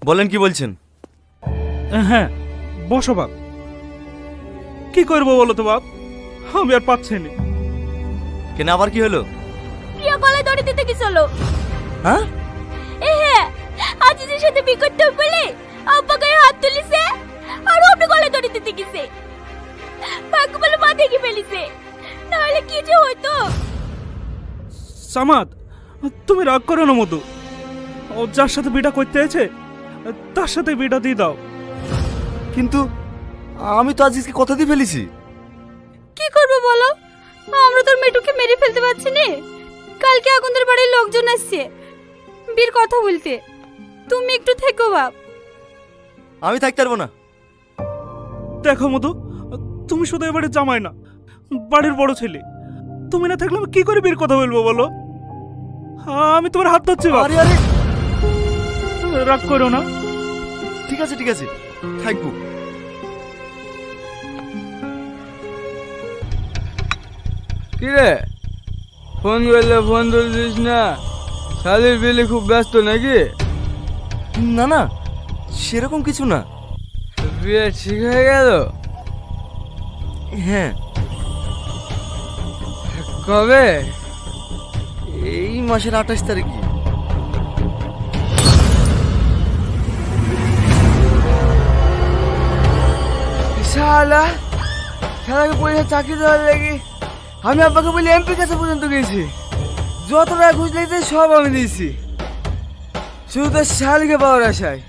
বলেন কি বলছেন? হ্যাঁ বসো বাপ। কি করবো বলো তো বাপ, আমি আর পাচ্ছি না। কেন আবার কি হলো? প্রিয়া গলায় দড়ি দিতে গেছিল। হ্যাঁ? হ্যাঁ, আজিজের সাথে বিয়ে করতে হবে বলে আব্বা গায়ে হাত তুলিছে আর ও আপনি গলায় দড়ি দিতে গেছে। ভাগ্য বলে মা দেখে ফেলিছে, নাহলে কি যে হইতো। সামাদ, তুমি রাগ করো না মধু। ও যার সাথে বিটা করতে আছে তার সাথে বিটা দিয়ে দাও। কিন্তু আমি তো আজিজকে কথা দিয়ে ফেলেছি। কি করবো বলো, আমরা তোর মেয়েটুকে মেরে ফেলতে পারছি না। কালকে আগুনদের বাড়ির লোকজন আসছে বীর কথা বলতে, তুমি একটু থেকো বাপ। আমি থাকতে পারবো না। দেখো মধু, তুমি শুধু এবারে জামাই না, বাড়ির বড় ছেলে। তুমি না থাকলে আমি কি করে বীর কথা বলবো বলো? আমি তোমার হাত ধরছি বাপ। আরে আরে, রাগ করো না। ঠিক আছে ঠিক আছে, থাকবো। কি রে, ফোন করলে ফোন তুলছিস না? শালির বিলি খুব ব্যস্ত নাকি? না না, সেরকম কিছু না। বিয়ে ঠিক হয়ে গেল? হ্যাঁ। কবে? এই মাসের 28 তারিখে। শালা, শালাকে পয়সা চাকরি দেওয়ার লাগি আমি আব্বাকে বলি এমপি কাছে পর্যন্ত গেছি। যত টাকা ঘুষ লেগেছে সব আমি দিয়েছি, শুধু তার শালকে পাওয়ার আশায়।